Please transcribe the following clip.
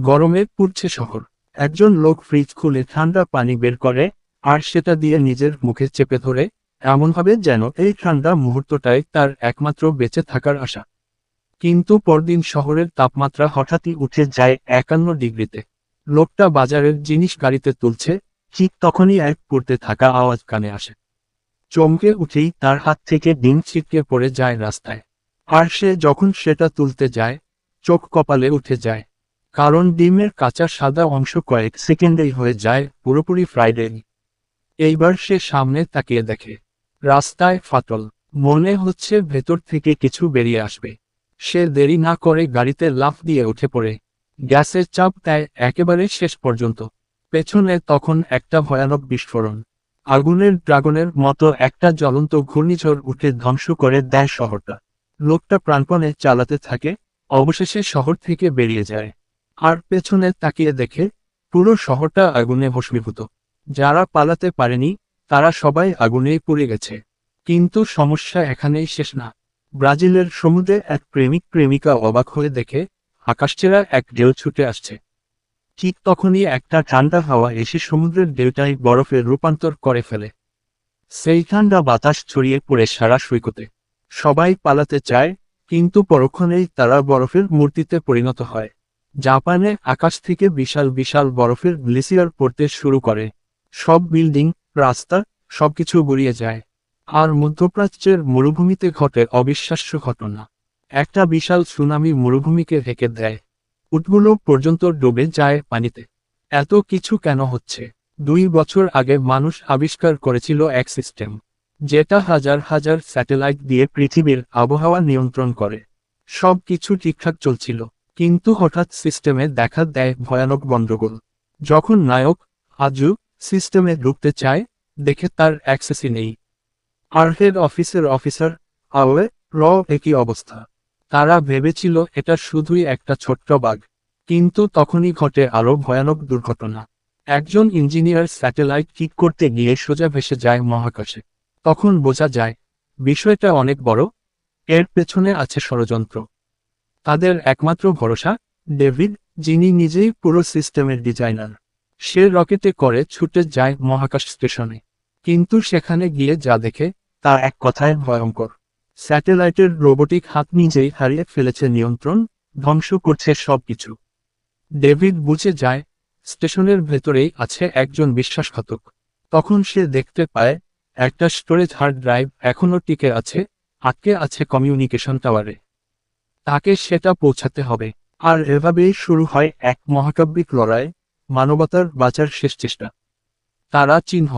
গরমে পুড়ছে শহর। একজন লোক ফ্রিজ খুলে ঠান্ডা পানি বের করে, আর সেটা দিয়ে নিজের মুখে চেপে ধরে, এমনভাবে যেন এই ঠান্ডা মুহূর্তটাই তার একমাত্র বেঁচে থাকার আশা। কিন্তু পরদিন শহরের তাপমাত্রা হঠাৎই উঠে যায় 51 ডিগ্রিতে। লোকটা বাজারের জিনিস গাড়িতে তুলছে, ঠিক তখনই এক পুড়তে থাকা আওয়াজ কানে আসে। চমকে উঠেই তার হাত থেকে ডিম ছিটকে পড়ে যায় রাস্তায়। আর সে যখন সেটা তুলতে যায়, চোখ কপালে উঠে যায়। কারণ ডিমের কাঁচা সাদা অংশ কয়েক সেকেন্ডেই হয়ে যায় পুরোপুরি ফ্রাইড এগ। এইবার সে সামনে তাকিয়ে দেখে, রাস্তায় ফাটল। মনে হচ্ছে ভেতর থেকে কিছু বেরিয়ে আসবে। সে দেরি না করে গাড়িতে লাফ দিয়ে উঠে পড়ে গ্যাসের চাপ দেয় একেবারে শেষ পর্যন্ত। পেছনে তখন একটা ভয়ানক বিস্ফোরণ। আগুনের ড্রাগনের মতো একটা জ্বলন্ত ঘূর্ণিঝড় উঠে ধ্বংস করে দেয় শহরটা। লোকটা প্রাণপণে চালাতে থাকে, অবশেষে শহর থেকে বেরিয়ে যায়। আর পেছনে তাকিয়ে দেখে পুরো শহরটা আগুনে ভস্মীভূত। যারা পালাতে পারেনি, তারা সবাই আগুনেই পুড়ে গেছে। কিন্তু সমস্যা এখানেই শেষ না। ব্রাজিলের সমুদ্রে এক প্রেমিক প্রেমিকা অবাক হয়ে দেখে আকাশছেড়া এক ঢেউ ছুটে আসছে। ঠিক তখনই একটা ঠান্ডা হাওয়া এসে সমুদ্রের ঢেউটাই বরফে রূপান্তর করে ফেলে। সেই ঠান্ডা বাতাস ছড়িয়ে পড়ে সারা সৈকতে। সবাই পালাতে চায়, কিন্তু পরক্ষণেই তারা বরফের মূর্তিতে পরিণত হয়। জাপানে আকাশ থেকে বিশাল বিশাল বরফের গ্লেসিয়ার পড়তে শুরু করে। সব বিল্ডিং, রাস্তা, সবকিছু গড়িয়ে যায়। আর মধ্যপ্রাচ্যের মরুভূমিতে ঘটে অবিশ্বাস্য ঘটনা। একটা বিশাল সুনামি মরুভূমিকে ঢেকে দেয়। উটগুলো পর্যন্ত ডুবে যায় পানিতে। এত কিছু কেন হচ্ছে? 2 বছর আগে মানুষ আবিষ্কার করেছিল এক সিস্টেম, যেটা হাজার হাজার স্যাটেলাইট দিয়ে পৃথিবীর আবহাওয়া নিয়ন্ত্রণ করে। সব কিছু ঠিকঠাক চলছিল, কিন্তু হঠাৎ সিস্টেমে দেখা দেয় ভয়ানক গন্ডগোল। যখন নায়ক আজু সিস্টেমে ঢুকতে চায়, দেখে তার অ্যাক্সেসই নেই। আর হেড অফিসের অফিসার আওয়ে র একই অবস্থা। তারা ভেবেছিল এটা শুধুই একটা ছোট্ট বাগ, কিন্তু তখনই ঘটে আরো ভয়ানক দুর্ঘটনা। একজন ইঞ্জিনিয়ার স্যাটেলাইট ঠিক করতে গিয়ে সোজা ভেসে যায় মহাকাশে। তখন বোঝা যায় বিষয়টা অনেক বড়, এর পেছনে আছে ষড়যন্ত্র। তাদের একমাত্র ভরসা ডেভিড, যিনি নিজেই পুরো সিস্টেমের ডিজাইনার। সে রকেটে করে ছুটে যায় মহাকাশ স্টেশনে। কিন্তু সেখানে গিয়ে যা দেখে, তা এক কথায় ভয়ঙ্কর। স্যাটেলাইটের রোবোটিক হাত নিজেই হারিয়ে ফেলেছে নিয়ন্ত্রণ, ধ্বংস করছে সবকিছু। ডেভিড বুঝে যায় স্টেশনের ভেতরেই আছে একজন বিশ্বাসঘাতক। তখন সে দেখতে পায় একটা স্টোরেজ হার্ড ড্রাইভ এখনও টিকে আছে, আটকে আছে কমিউনিকেশন টাওয়ারে। তাকে সেটা পৌঁছাতে হবে। আর এভাবেই শুরু হয় এক মহাকাব্যিক লড়াই, মানবতার বাঁচার শেষ চেষ্টা। তারা চিহ্ন